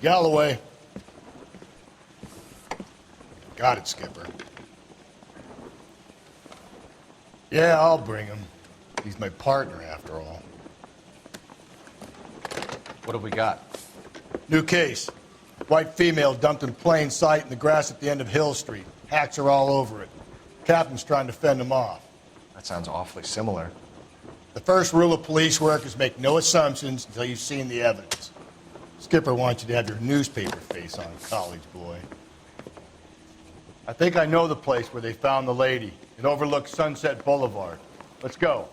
Galloway. Got it, Skipper. Yeah, I'll bring him. He's my partner, after all. What have we got? New case. White female dumped in plain sight in the grass at the end of Hill Street. Hacks are all over it. Captain's trying to fend them off. That sounds awfully similar. The first rule of police work is make no assumptions until you've seen the evidence. Skipper wants you to have your newspaper face on, college boy. I think I know the place where they found the lady. It overlooks Sunset Boulevard. Let's go.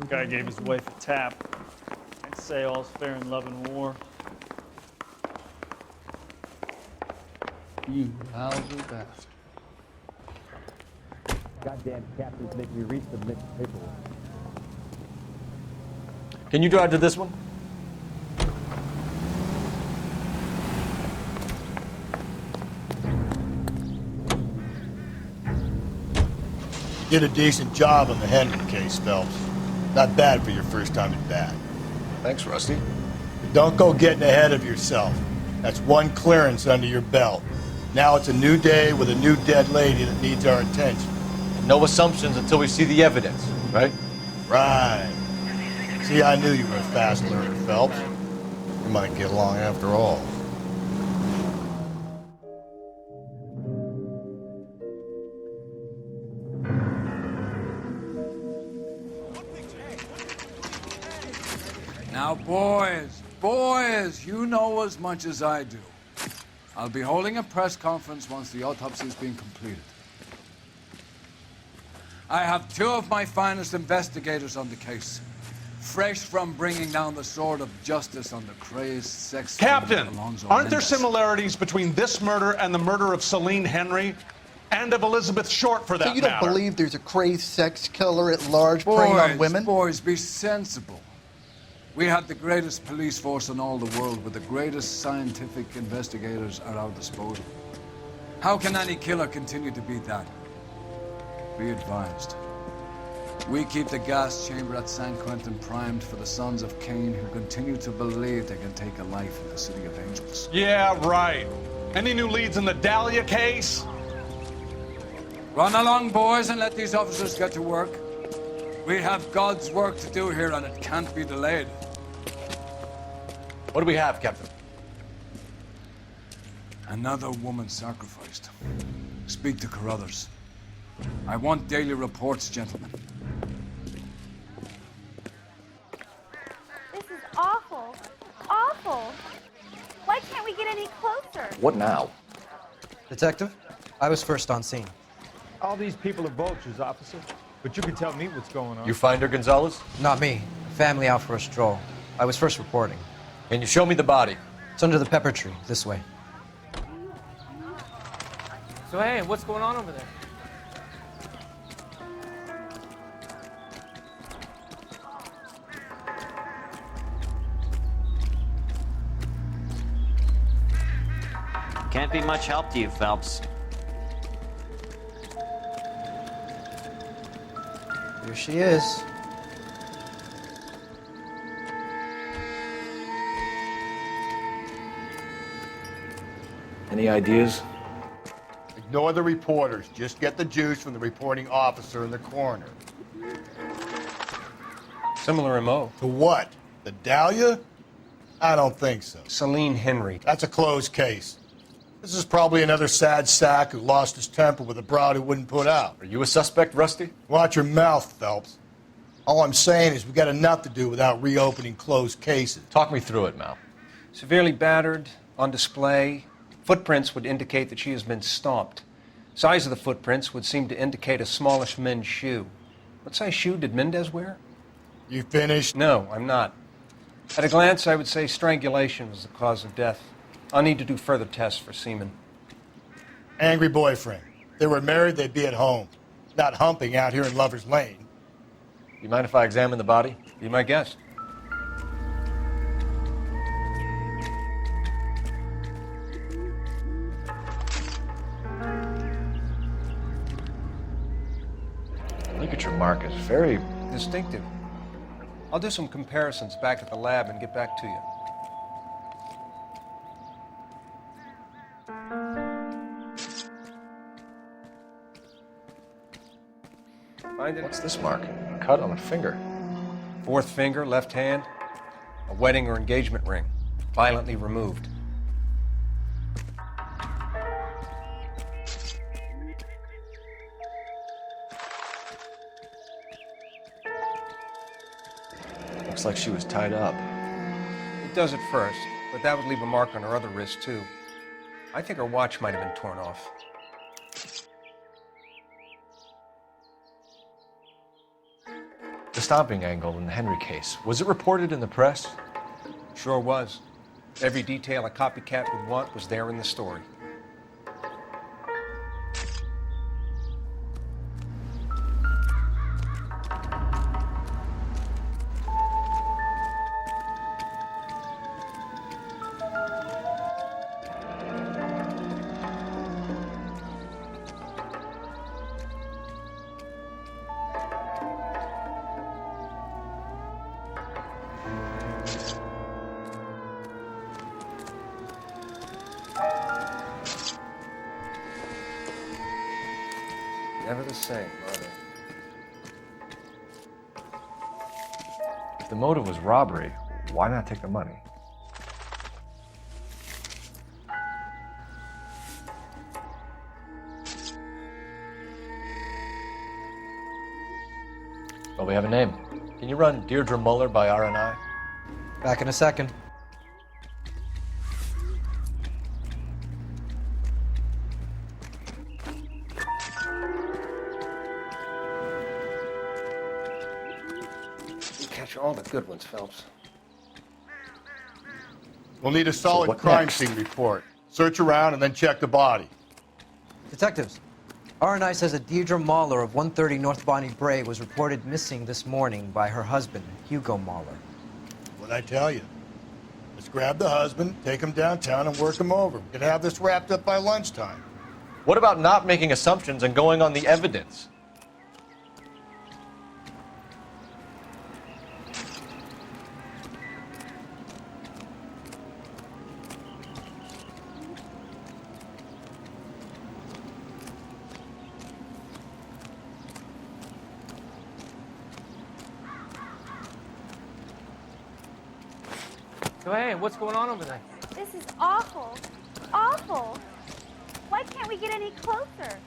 Guy gave his wife a tap. I'd say all's fair in love and war. You lousy bastard. Goddamn captain's making me resubmit paperwork. Can you drive to this one? Did a decent job on the Henry case, Phelps. Not bad for your first time at bat. Thanks, Rusty. But don't go getting ahead of yourself. That's one clearance under your belt. Now it's a new day with a new dead lady that needs our attention. And no assumptions until we see the evidence, right? Right. See, I knew you were a fast learner, Phelps. We might get along after all. Now, boys, you know as much as I do. I'll be holding a press conference once the autopsy's been completed. I have two of my finest investigators on the case, fresh from bringing down the sword of justice on the crazed sex... Captain, aren't there similarities between this murder and the murder of Celine Henry and of Elizabeth Short, for that matter? So you don't believe there's a crazed sex killer at large preying on women? Boys, be sensible. We have the greatest police force in all the world with the greatest scientific investigators at our disposal. How can any killer continue to beat that? Be advised. We keep the gas chamber at San Quentin primed for the sons of Cain who continue to believe they can take a life in the City of Angels. Yeah, right. Any new leads in the Dahlia case? Run along, boys, and let these officers get to work. We have God's work to do here, and it can't be delayed. What do we have, Captain? Another woman sacrificed. Speak to Carruthers. I want daily reports, gentlemen. This is awful. Awful. Why can't we get any closer? What now? Detective, I was first on scene. All these people are vultures, officer. But you can tell me what's going on. You find her, Gonzalez? Not me. Family out for a stroll. I was first reporting. Can you show me the body? It's under the pepper tree, this way. So, hey, what's going on over there? Can't be much help to you, Phelps. Here she is. Any ideas? Ignore the reporters. Just get the juice from the reporting officer and the coroner. Similar MO. To what? The Dahlia? I don't think so. Celine Henry. That's a closed case. This is probably another sad sack who lost his temper with a broad who wouldn't put out. Are you a suspect, Rusty? Watch your mouth, Phelps. All I'm saying is we got enough to do without reopening closed cases. Talk me through it, Mal. Severely battered, on display. Footprints would indicate that she has been stomped. Size of the footprints would seem to indicate a smallish men's shoe. What size shoe did Mendez wear? You finished? No, I'm not. At a glance, I would say strangulation was the cause of death. I'll need to do further tests for semen. Angry boyfriend. If they were married, they'd be at home, not humping out here in Lover's Lane. You mind if I examine the body? Be my guest. The ligature mark is very... Distinctive. I'll do some comparisons back at the lab and get back to you. Find it? What's this mark? A cut on a finger. Fourth finger, left hand. A wedding or engagement ring. Violently removed. Looks like she was tied up. It does at first, but that would leave a mark on her other wrist, too. I think her watch might have been torn off. The stomping angle in the Henry case, was it reported in the press? Sure was. Every detail a copycat would want was there in the story. Never the same, are they? If the motive was robbery, why not take the money? Well, we have a name. Can you run Deirdre Muller by RNI? Back in a second. Catch all the good ones, Phelps. We'll need a solid what crime next? scene report. Search around and then check the body. Detectives, RNI says that Deirdre Mahler of 130 North Bonnie Bray was reported missing this morning by her husband, Hugo Mahler. What'd I tell you? Let's grab the husband, take him downtown, and work him over. We could have this wrapped up by lunchtime. What about not making assumptions and going on the evidence? So, hey, what's going on over there? This is awful. Awful. Why can't we get any closer?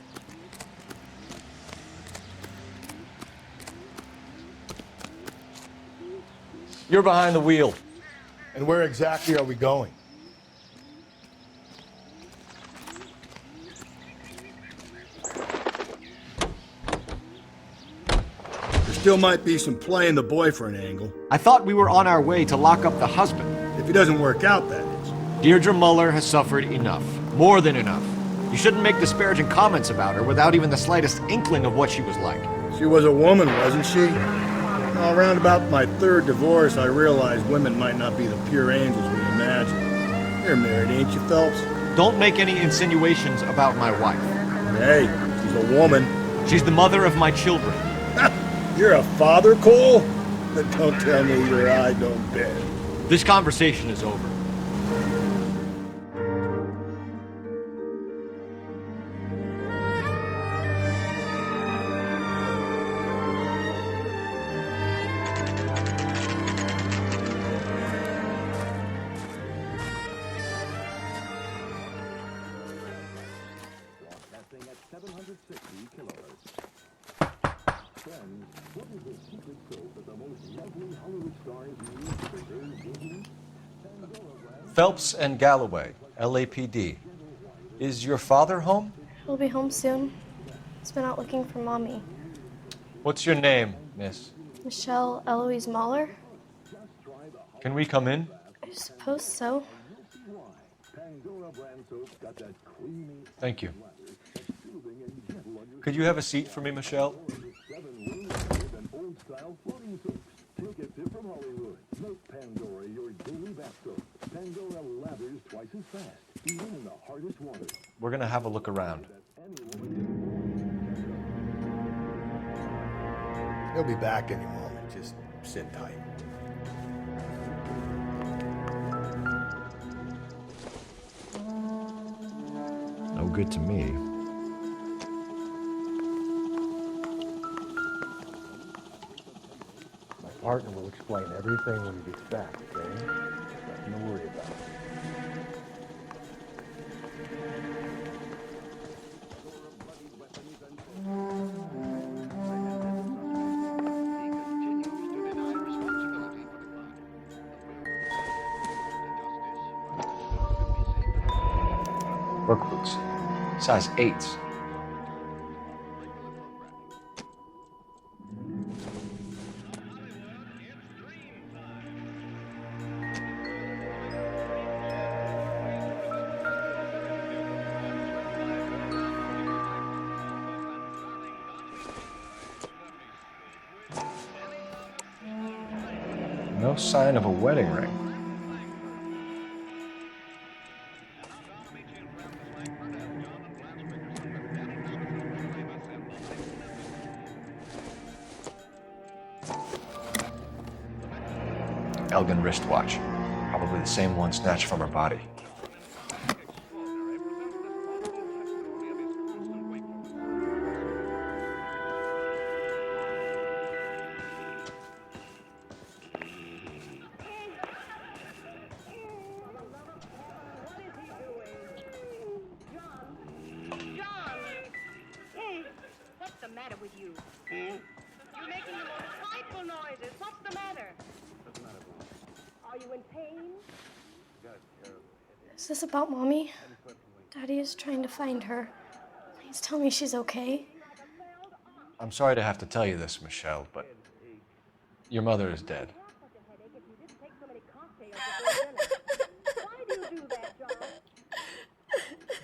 You're behind the wheel. And where exactly are we going? There still might be some play in the boyfriend angle. I thought we were on our way to lock up the husband. If he doesn't work out, that is. Deirdre Muller has suffered enough. More than enough. You shouldn't make disparaging comments about her without even the slightest inkling of what she was like. She was a woman, wasn't she? Well, around about my third divorce, I realized women might not be the pure angels we imagine. You're married, ain't you, Phelps? Don't make any insinuations about my wife. Hey, she's a woman. She's the mother of my children. You're a father, Cole? Don't tell me your eye don't bend. This conversation is over. Phelps and Galloway, LAPD. Is your father home? She'll be home soon. She's been out looking for Mommy. What's your name, miss? Michelle Eloise Mahler? Can we come in? I suppose so. Thank you. Could you have a seat for me, Michelle? We're gonna have a look around. He'll be back any moment. Just sit tight. No good to me. My partner will explain everything when he gets back, okay? Nothing to worry about. Work boots. Size 8s. No sign of a wedding ring. Elgin wristwatch. Probably the same one snatched from her body. What's the matter with you? You're making the most frightful noises. What's the matter? Are you in pain? Is this about Mommy? Daddy is trying to find her. Please tell me she's okay. I'm sorry to have to tell you this, Michelle, but your mother is dead.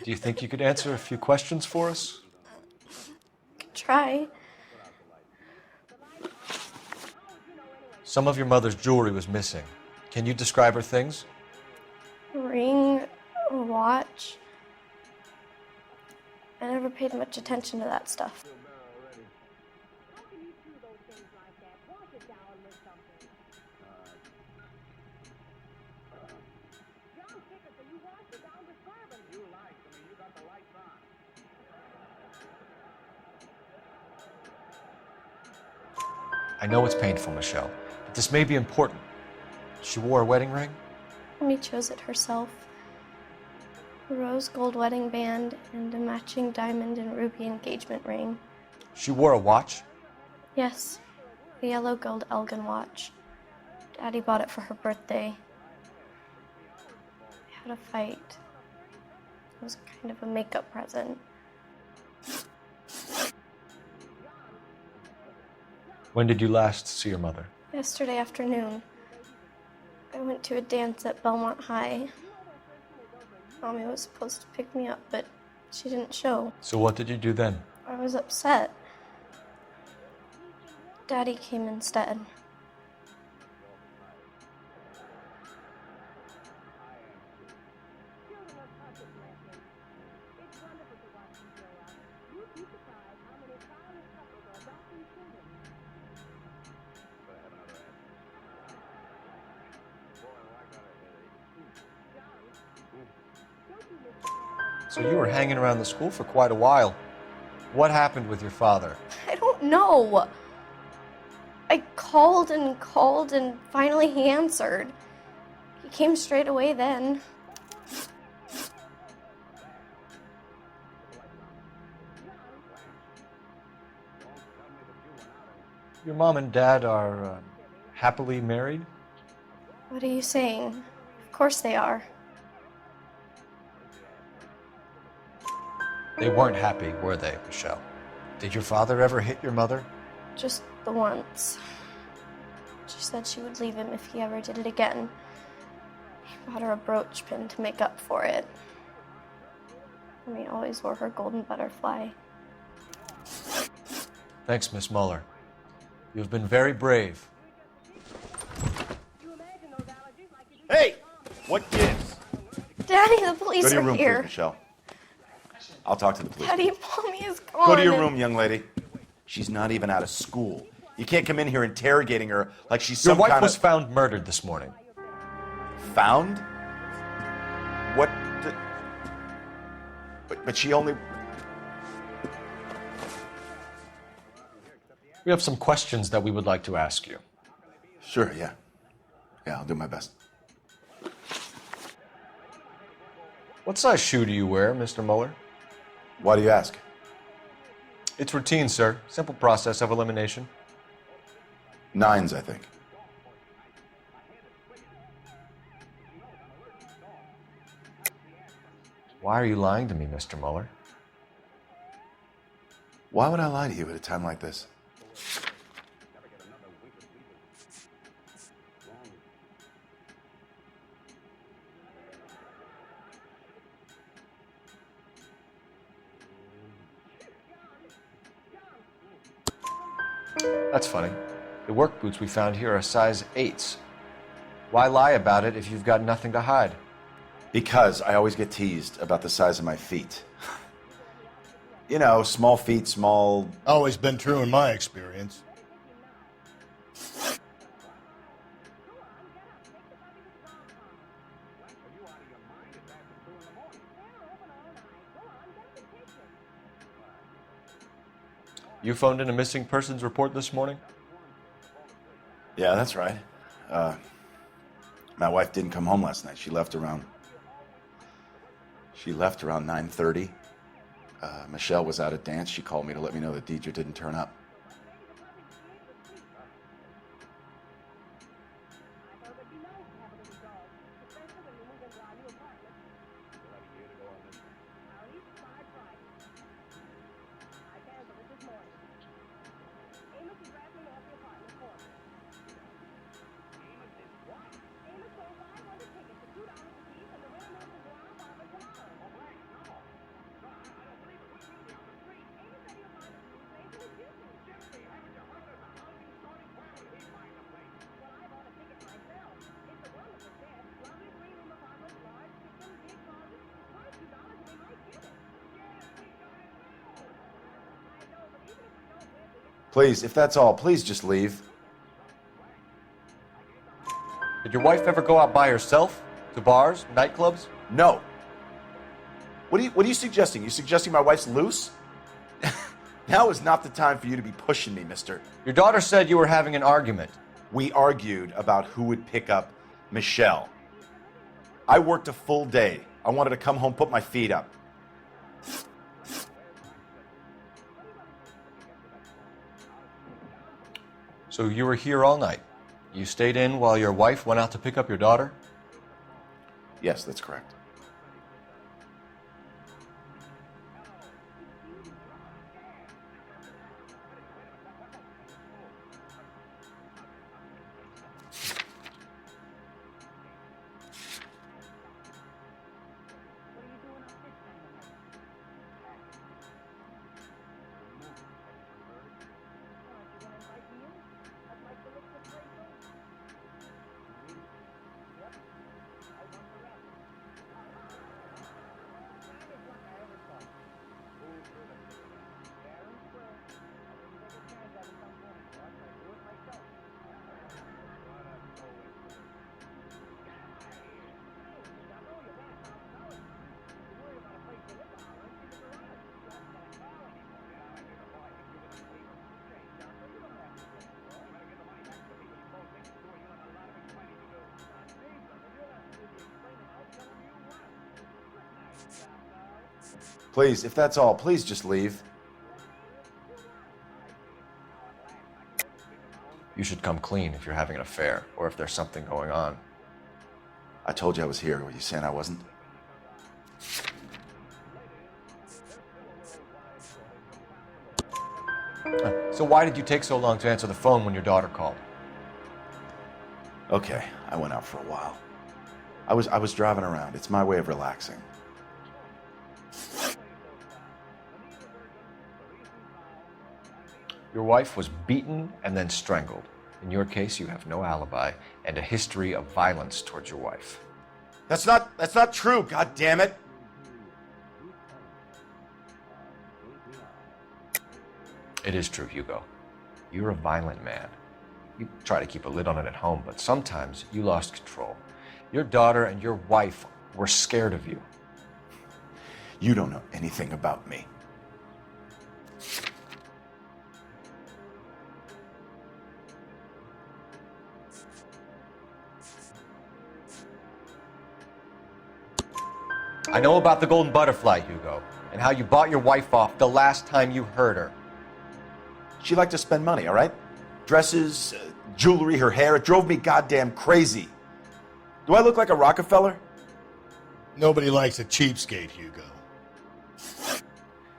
Do you think you could answer a few questions for us? Try. Some of your mother's jewelry was missing. Can you describe her things? A ring, a watch. I never paid much attention to that stuff. I know it's painful, Michelle, but this may be important. She wore a wedding ring? Mommy chose it herself. A rose gold wedding band and a matching diamond and ruby engagement ring. She wore a watch? Yes, a yellow gold Elgin watch. Daddy bought it for her birthday. We had a fight. It was kind of a makeup present. When did you last see your mother? Yesterday afternoon. I went to a dance at Belmont High. Mommy was supposed to pick me up, but she didn't show. So what did you do then? I was upset. Daddy came instead. So you were hanging around the school for quite a while. What happened with your father? I don't know. I called and finally he answered. He came straight away then. Your mom and dad are happily married? What are you saying? Of course they are. They weren't happy, were they, Michelle? Did your father ever hit your mother? Just the once. She said she would leave him if he ever did it again. He bought her a brooch pin to make up for it. And he always wore her golden butterfly. Thanks, Miss Muller. You've been very brave. Hey! What gives? Daddy, the police Go to your are room, here. please, Michelle. I'll talk to the police. Daddy, Mommy is gone. Go to your room, young lady. She's not even out of school. You can't come in here interrogating her like she's Your some wife kind was of... found murdered this morning. Found? What the... But she only... We have some questions that we would like to ask you. Sure, yeah. Yeah, I'll do my best. What size shoe do you wear, Mr. Muller? Why do you ask? It's routine, sir. Simple process of elimination. 9s, I think. Why are you lying to me, Mr. Muller? Why would I lie to you at a time like this? That's funny. The work boots we found here are size 8s. Why lie about it if you've got nothing to hide? Because I always get teased about the size of my feet. You know, small feet, small... Always been true in my experience. You phoned in a missing persons report this morning? Yeah, that's right. My wife didn't come home last night. She left around 9:30. Michelle was out at dance. She called me to let me know that Deidre didn't turn up. Please, if that's all, please just leave. Did your wife ever go out by herself? To bars, nightclubs? No. What are you suggesting? You suggesting my wife's loose? Now is not the time for you to be pushing me, mister. Your daughter said you were having an argument. We argued about who would pick up Michelle. I worked a full day. I wanted to come home, put my feet up. So you were here all night. You stayed in while your wife went out to pick up your daughter? Yes, that's correct. Please, if that's all, please just leave. You should come clean if you're having an affair or if there's something going on. I told you I was here. Were you saying I wasn't? So why did you take so long to answer the phone when your daughter called? Okay, I went out for a while. I was driving around. It's my way of relaxing. Your wife was beaten and then strangled. In your case, you have no alibi and a history of violence towards your wife. That's not true, god damn it. It is true, Hugo. You're a violent man. You try to keep a lid on it at home, but sometimes you lost control. Your daughter and your wife were scared of you. You don't know anything about me. I know about the golden butterfly, Hugo, and how you bought your wife off the last time you heard her. She liked to spend money, all right? Dresses, jewelry, her hair. It drove me goddamn crazy. Do I look like a Rockefeller? Nobody likes a cheapskate, Hugo.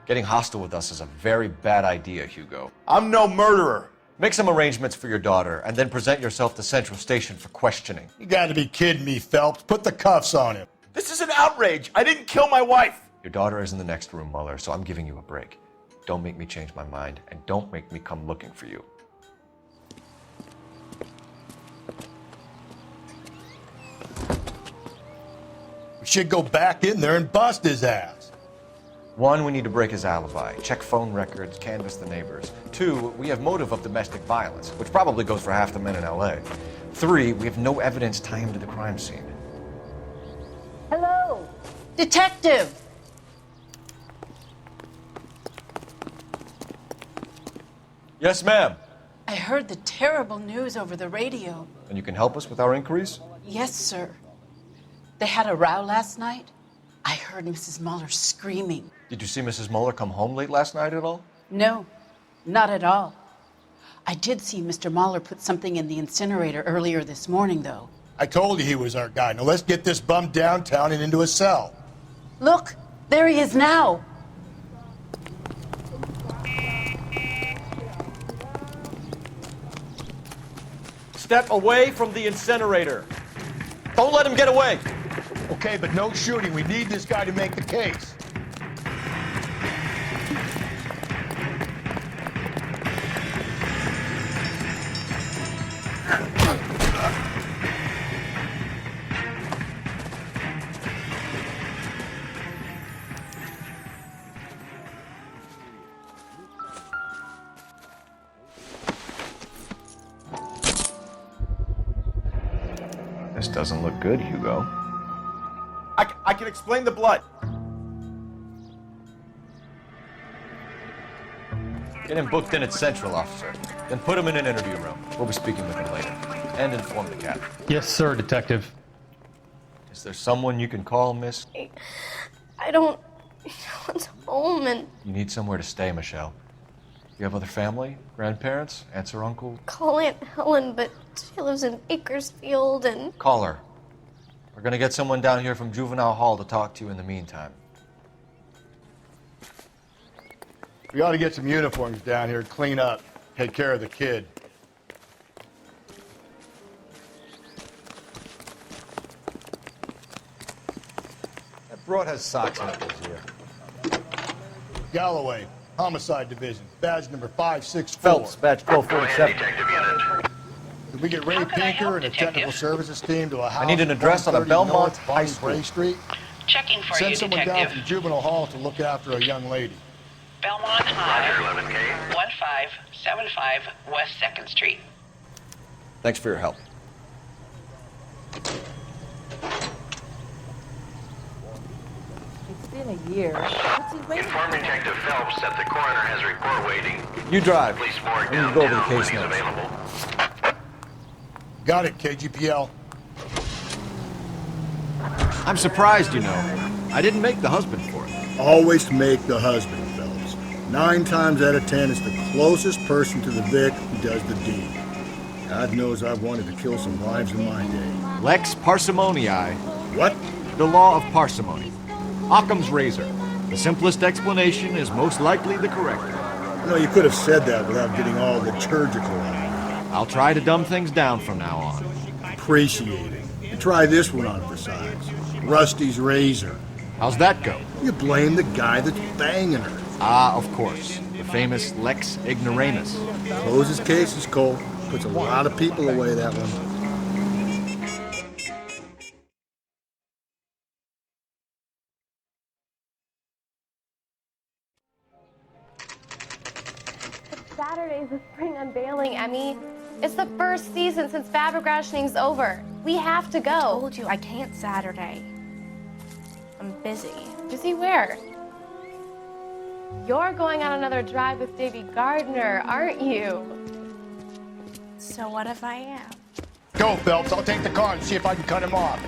Getting hostile with us is a very bad idea, Hugo. I'm no murderer. Make some arrangements for your daughter, and then present yourself to Central Station for questioning. You gotta be kidding me, Phelps. Put the cuffs on him. This is an outrage. I didn't kill my wife. Your daughter is in the next room, Mueller, so I'm giving you a break. Don't make me change my mind, and don't make me come looking for you. We should go back in there and bust his ass. 1, we need to break his alibi. Check phone records, canvass the neighbors. 2, we have motive of domestic violence, which probably goes for half the men in LA. 3, we have no evidence tying him to the crime scene. Hello, detective. Yes, ma'am. I heard the terrible news over the radio. And you can help us with our inquiries? Yes, sir. They had a row last night. I heard Mrs. Mueller screaming. Did you see Mrs. Mueller come home late last night at all? No, not at all. I did see Mr. Mueller put something in the incinerator earlier this morning, though. I told you he was our guy. Now let's get this bum downtown and into a cell. Look, there he is now. Step away from the incinerator. Don't let him get away. Okay, but no shooting. We need this guy to make the case. This doesn't look good, Hugo. I can explain the blood. Get him booked in at Central, officer. Then put him in an interview room. We'll be speaking with him later. And inform the captain. Yes, sir, detective. Is there someone you can call, miss? I don't want home and You need somewhere to stay, Michelle. You have other family? Grandparents? Aunts or uncle? call Aunt Helen, but she lives in Bakersfield and Call her. We're gonna get someone down here from Juvenile Hall to talk to you in the meantime. We ought to get some uniforms down here, clean up, take care of the kid. That broad has socks nipples here. Galloway, Homicide Division, badge number 564. Phelps, badge 1247. Did we get Ray Pinker and a technical services team to a house? I need an address on a 130 Belmont North High Bonnie School. Bray Street. Checking for Send you, someone down detective. from Juvenile Hall to look after a young lady. Belmont High, 1575 West 2nd Street. Thanks for your help. It's been a year. What's he waiting Inform Detective Phelps that the coroner has a report waiting. You drive. Police morgue I'm gonna go over the downtown case when he's notes. available. Got it, KGPL. I'm surprised, you know. I didn't make the husband for it. Always make the husband, fellas. 9 times out of 10, it's the closest person to the Vic who does the deed. God knows I've wanted to kill some lives in my day. Lex parsimoniae. What? The law of parsimony. Occam's razor. The simplest explanation is most likely the correct one. You know, you could have said that without getting all liturgical on it. I'll try to dumb things down from now on. Appreciate it. And try this one on for size. Rusty's razor. How's that go? You blame the guy that's banging her. Ah, of course. The famous Lex Ignoramus. Closes cases, Cole. Puts a lot of people away, that one. Saturday's the spring unveiling, Emmy. It's the first season since fabric rationing's over. We have to go. I told you I can't Saturday. I'm busy. Busy where? You're going on another drive with Davy Gardner, aren't you? So what if I am? Go, Phelps. I'll take the car and see if I can cut him off.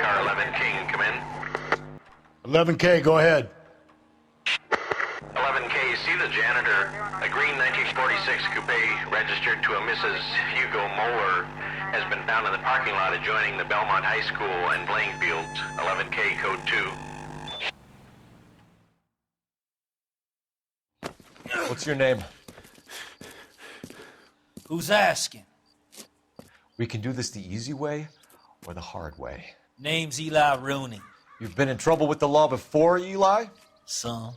Car 11K, come in. 11K, go ahead. 11K, see the janitor. A green 1946 coupe registered to a Mrs. Hugo Moeller has been found in the parking lot adjoining the Belmont High School and playing fields. 11K, code 2. What's your name? Who's asking? We can do this the easy way or the hard way. Name's Eli Rooney. You've been in trouble with the law before, Eli? Some.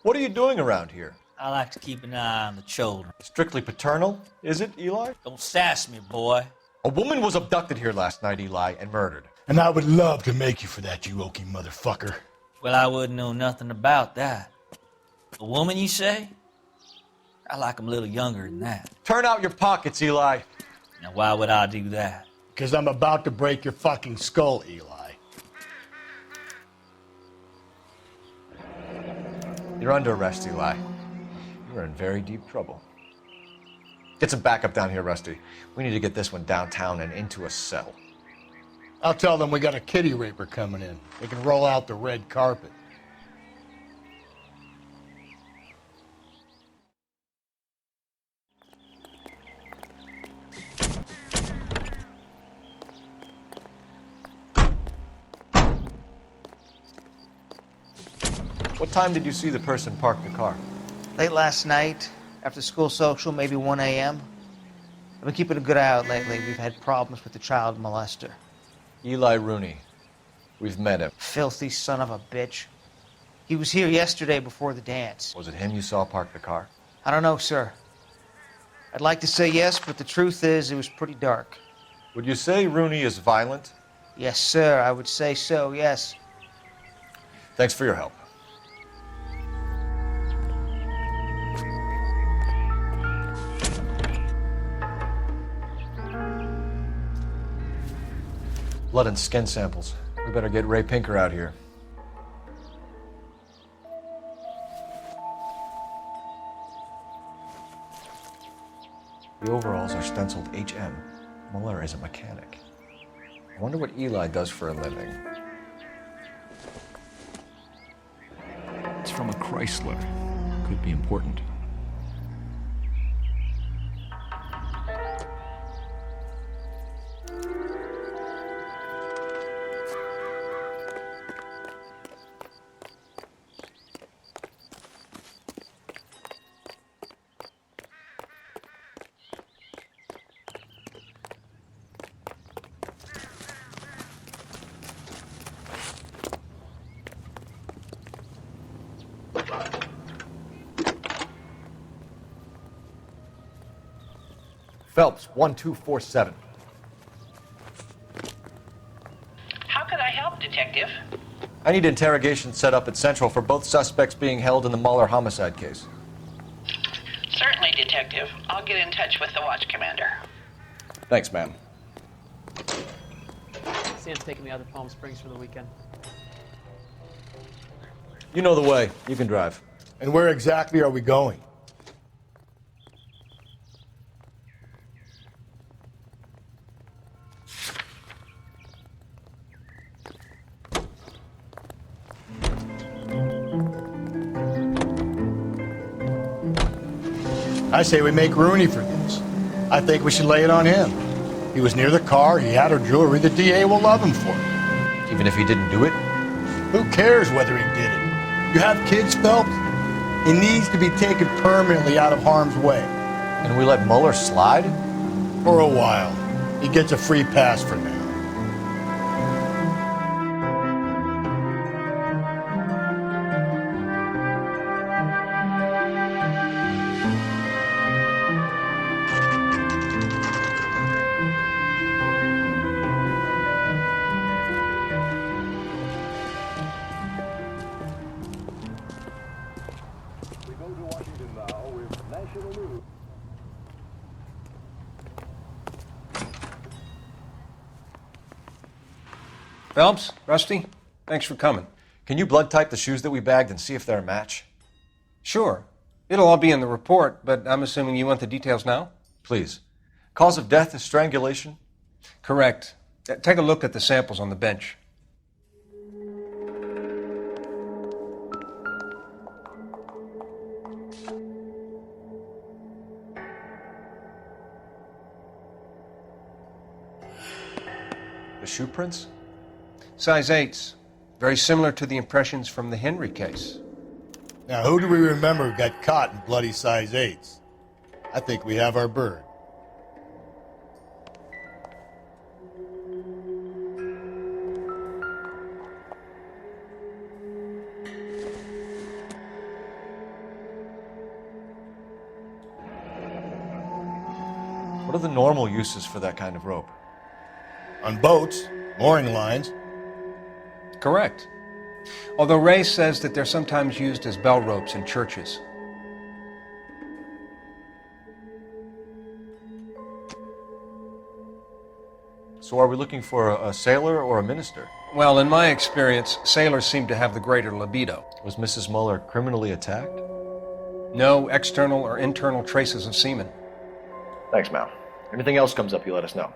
What are you doing around here? I like to keep an eye on the children. Strictly paternal, is it, Eli? Don't sass me, boy. A woman was abducted here last night, Eli, and murdered. And I would love to make you for that, you oaky motherfucker. Well, I wouldn't know nothing about that. A woman, you say? I like 'em a little younger than that. Turn out your pockets, Eli. Now, why would I do that? Because I'm about to break your fucking skull, Eli. You're under arrest, Eli. You're in very deep trouble. Get some backup down here, Rusty. We need to get this one downtown and into a cell. I'll tell them we got a kitty raper coming in. They can roll out the red carpet. What time did you see the person park the car? Late last night, after school social, maybe 1 a.m. I've been keeping a good eye out lately. We've had problems with the child molester. Eli Rooney. We've met him. Filthy son of a bitch. He was here yesterday before the dance. Was it him you saw park the car? I don't know, sir. I'd like to say yes, but the truth is it was pretty dark. Would you say Rooney is violent? Yes, sir. I would say so, yes. Thanks for your help. Blood and skin samples. We better get Ray Pinker out here. The overalls are stenciled HM. Muller is a mechanic. I wonder what Eli does for a living. It's from a Chrysler. Could be important. Phelps, 1247. How could I help, Detective? I need interrogation set up at Central for both suspects being held in the Mahler homicide case. Certainly, Detective. I'll get in touch with the watch commander. Thanks, ma'am. Sam's taking me out to Palm Springs for the weekend. You know the way. You can drive. And where exactly are we going? I say we make Rooney for this. I think we should lay it on him. He was near the car, he had her jewelry, the DA will love him for it. Even if he didn't do it? Who cares whether he did it? You have kids, Phelps? He needs to be taken permanently out of harm's way. And we let Mueller slide? For a while. He gets a free pass for now. Phelps, Rusty, thanks for coming. Can you blood type the shoes that we bagged and see if they're a match? Sure. It'll all be in the report, but I'm assuming you want the details now? Please. Cause of death is strangulation? Correct. Take a look at the samples on the bench. The shoe prints? Size 8s. Very similar to the impressions from the Henry case. Now, who do we remember who got caught in bloody size 8s? I think we have our bird. What are the normal uses for that kind of rope? On boats, mooring lines. Correct. Although Ray says that they're sometimes used as bell ropes in churches. So are we looking for a sailor or a minister? Well, in my experience, sailors seem to have the greater libido. Was Mrs. Mueller criminally attacked? No external or internal traces of semen. Thanks, Mal. Anything else comes up, you let us know.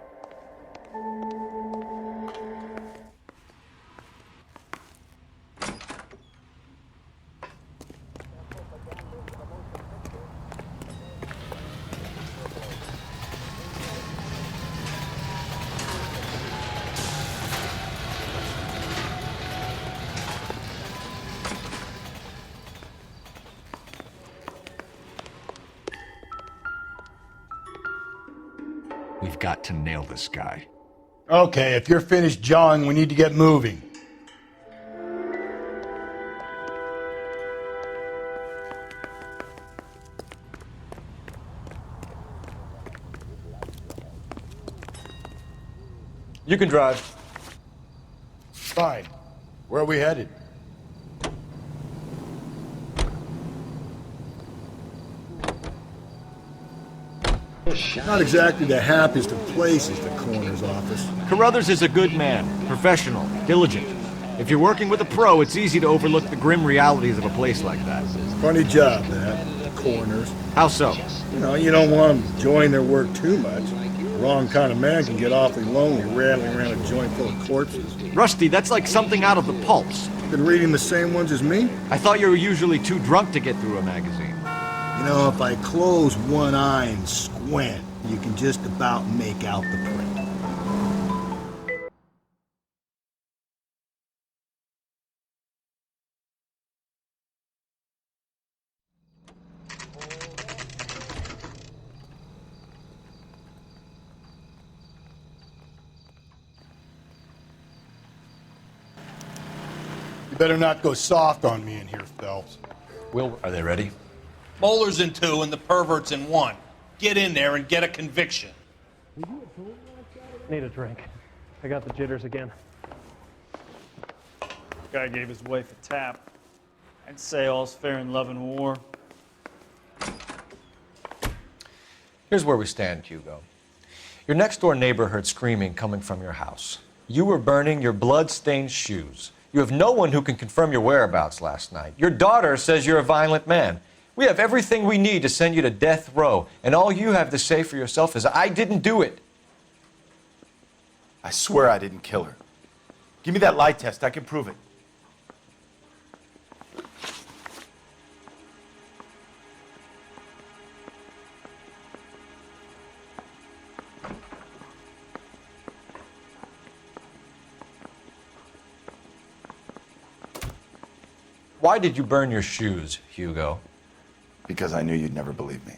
We've got to nail this guy. Okay, if you're finished jawing, we need to get moving. You can drive. Fine. Where are we headed? Not exactly the happiest of places, the coroner's office. Carruthers is a good man, professional, diligent. If you're working with a pro, it's easy to overlook the grim realities of a place like that. Funny job, that. The coroner's. How so? You don't want them enjoying their work too much. The wrong kind of man can get awfully lonely rattling around a joint full of corpses. Rusty, that's like something out of the pulps. Been reading the same ones as me? I thought you were usually too drunk to get through a magazine. If I close one eye and squint, you can just about make out the print. You better not go soft on me in here, Phelps. Are they ready? Bowler's in 2 and the pervert's in 1. get in there and get a conviction. Need a drink. I got the jitters again. Guy gave his wife a tap. I'd say all's fair in love and war. Here's where we stand, Hugo. Your next-door neighbor heard screaming coming from your house. You were burning your blood-stained shoes. You have no one who can confirm your whereabouts last night. Your daughter says you're a violent man. We have everything we need to send you to death row, and all you have to say for yourself is, I didn't do it. I swear I didn't kill her. Give me that lie test. I can prove it. Why did you burn your shoes, Hugo? Because I knew you'd never believe me.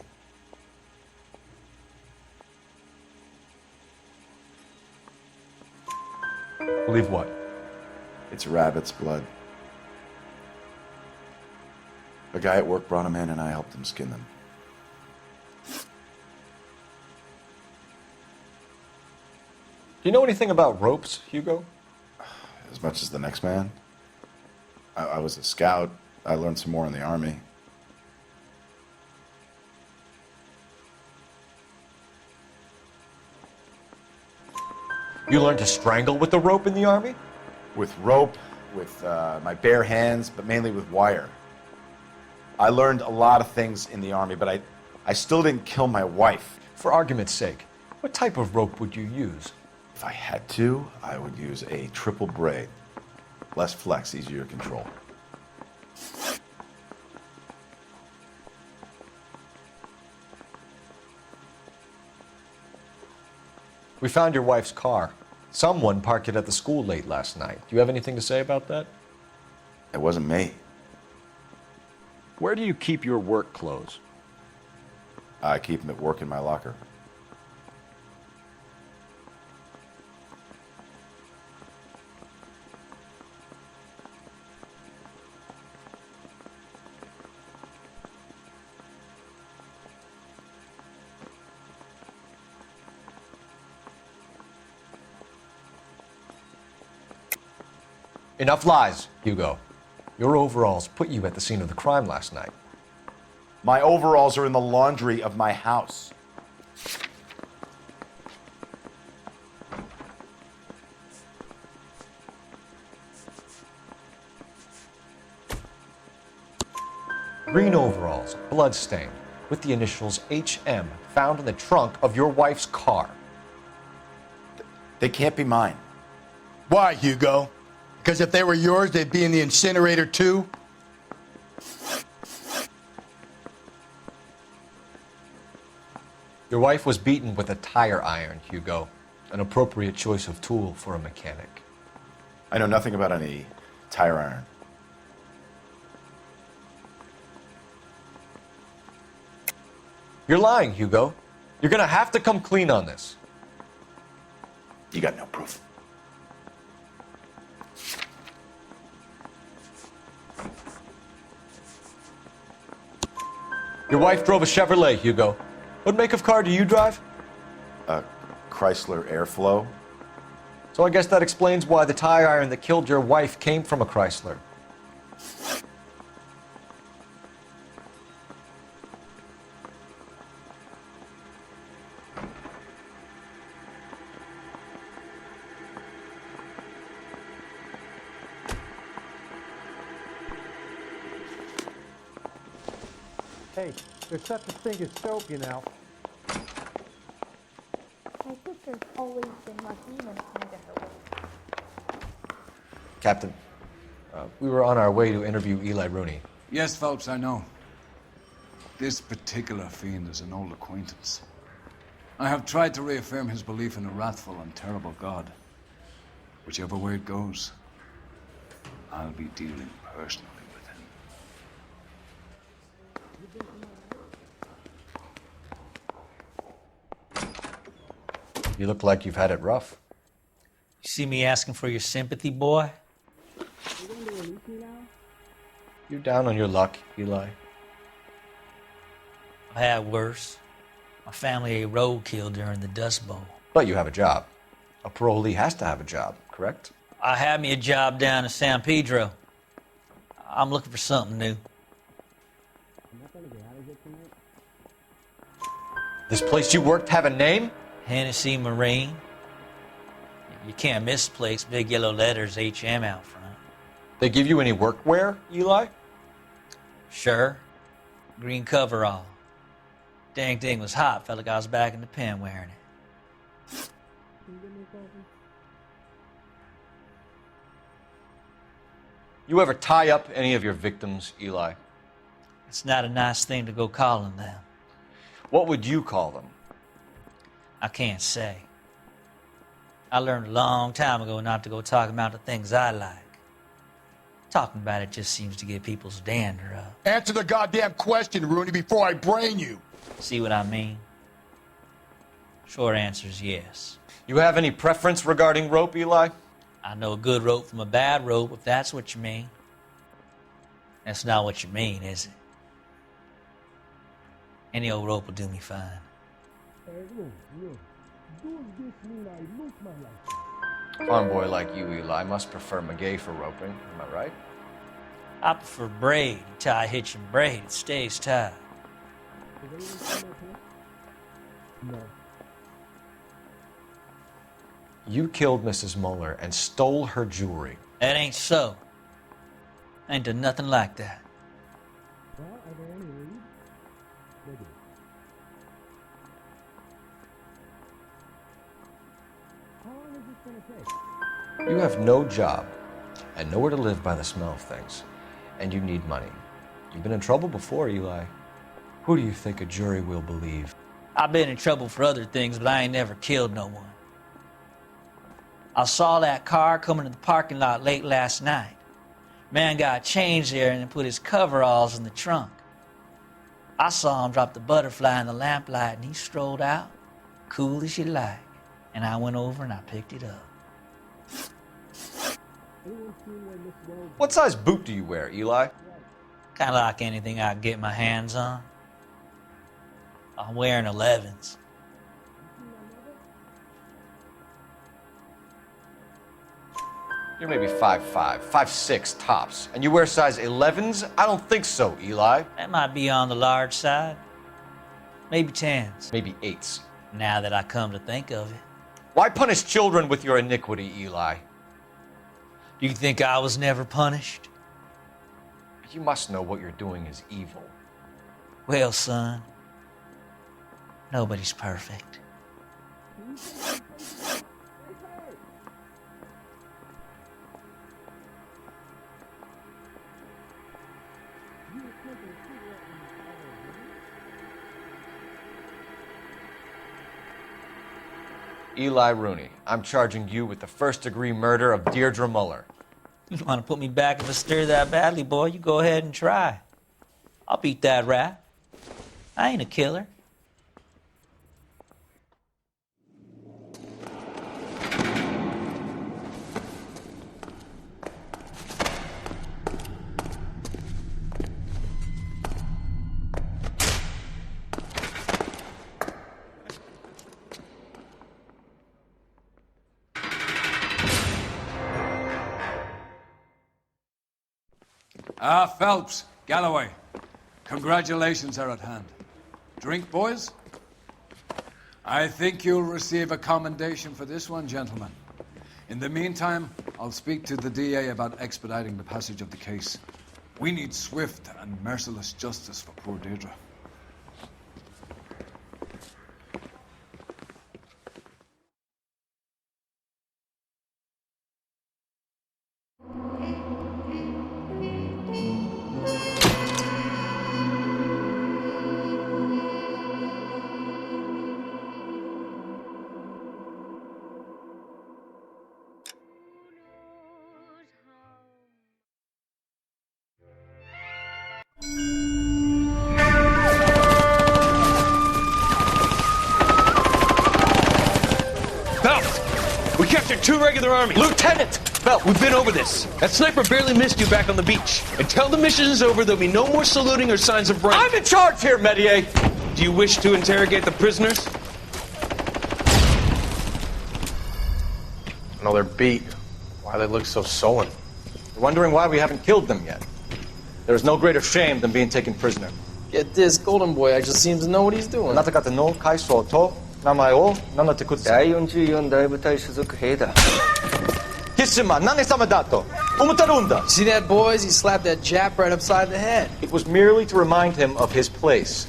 Believe what? It's rabbit's blood. A guy at work brought him in and I helped him skin them. Do you know anything about ropes, Hugo? As much as the next man. I was a scout. I learned some more in the Army. You learned to strangle with the rope in the Army? With rope, with my bare hands, but mainly with wire. I learned a lot of things in the Army, but I still didn't kill my wife. For argument's sake, what type of rope would you use? If I had to, I would use a triple braid. Less flex, easier to control. We found your wife's car. Someone parked it at the school late last night. Do you have anything to say about that? It wasn't me. Where do you keep your work clothes? I keep them at work in my locker. Enough lies, Hugo. Your overalls put you at the scene of the crime last night. My overalls are in the laundry of my house. Green overalls, bloodstained, with the initials HM found in the trunk of your wife's car. They can't be mine. Why, Hugo? Because if they were yours, they'd be in the incinerator too? Your wife was beaten with a tire iron, Hugo. An appropriate choice of tool for a mechanic. I know nothing about any tire iron. You're lying, Hugo. You're gonna have to come clean on this. You got no proof. Your wife drove a Chevrolet, Hugo. What make of car do you drive? A Chrysler Airflow. So I guess that explains why the tire iron that killed your wife came from a Chrysler. Hey, there's such a thing as soap, you know. My sister's always been lucky when it came to her work. Captain, we were on our way to interview Eli Rooney. Yes, Phelps, I know. This particular fiend is an old acquaintance. I have tried to reaffirm his belief in a wrathful and terrible God. Whichever way it goes, I'll be dealing personally with him. You look like you've had it rough. You see me asking for your sympathy, boy? You're down on your luck, Eli. I've had worse. My family ate roadkill during the Dust Bowl. But you have a job. A parolee has to have a job, correct? I had me a job down in San Pedro. I'm looking for something new. This place you worked have a name? Hennessy Marine. You can't miss the place. Big yellow letters, HM out front. They give you any workwear, Eli? Sure. Green coverall. Dang thing was hot. Felt like I was back in the pen wearing it. You ever tie up any of your victims, Eli? It's not a nice thing to go calling them. What would you call them? I can't say. I learned a long time ago not to go talking about the things I like. Talking about it just seems to get people's dander up. Answer the goddamn question, Rooney, before I brain you. See what I mean? Short answer is yes. You have any preference regarding rope, Eli? I know a good rope from a bad rope, if that's what you mean. That's not what you mean, is it? Any old rope will do me fine. Farm boy like you, Eli, must prefer Magay for roping. Am I right? I prefer braid. You tie a hitch and braid, it stays tied. You killed Mrs. Muller and stole her jewelry. That ain't so. I ain't done nothing like that. You have no job and nowhere to live by the smell of things, and you need money. You've been in trouble before, Eli. Who do you think a jury will believe? I've been in trouble for other things, but I ain't never killed no one. I saw that car coming to the parking lot late last night. Man got changed there and put his coveralls in the trunk. I saw him drop the butterfly in the lamplight and he strolled out, cool as you like. And I went over and I picked it up. What size boot do you wear, Eli? Kind of like anything I can get my hands on. I'm wearing 11s. You're maybe 5'5", 5'6" tops, and you wear size 11s? I don't think so, Eli. That might be on the large side. Maybe 10s. Maybe 8s. Now that I come to think of it. Why punish children with your iniquity, Eli? Do you think I was never punished? You must know what you're doing is evil. Well, son, nobody's perfect. Eli Rooney, I'm charging you with the first-degree murder of Deirdre Muller. You want to put me back if I stir that badly, boy? You go ahead and try. I'll beat that rap. I ain't a killer. Phelps, Galloway, congratulations are at hand. Drink, boys? I think you'll receive a commendation for this one, gentlemen. In the meantime, I'll speak to the DA about expediting the passage of the case. We need swift and merciless justice for poor Deirdre. Phelps! We captured 2 regular armies! Lieutenant! belt. We've been over this. That sniper barely missed you back on the beach. Until the mission is over, there'll be no more saluting or signs of rank. I'm in charge here, Medier. Do you wish to interrogate the prisoners? I know they're beat. Why they look so sullen? You're wondering why we haven't killed them yet. There is no greater shame than being taken prisoner. Get this, Golden Boy actually seems to know what he's doing. あなた方の階層と名前を名乗ってください。第44大部隊所属兵だ。キスマ何様だと思ってるんだ。 See that, boys? He slapped that Jap right upside the head. It was merely to remind him of his place.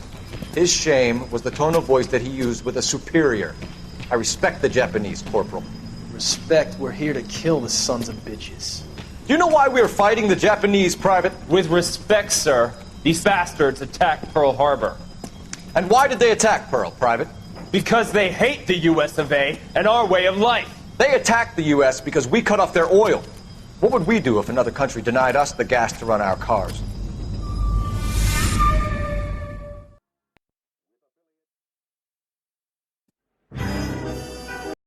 His shame was the tone of voice that he used with a superior. I respect the Japanese, Corporal. Respect, we're here to kill the sons of bitches. Do you know why we are fighting the Japanese, Private? With respect, sir, these bastards attacked Pearl Harbor. And why did they attack Pearl, Private? Because they hate the US of A and our way of life. They attacked the US because we cut off their oil. What would we do if another country denied us the gas to run our cars?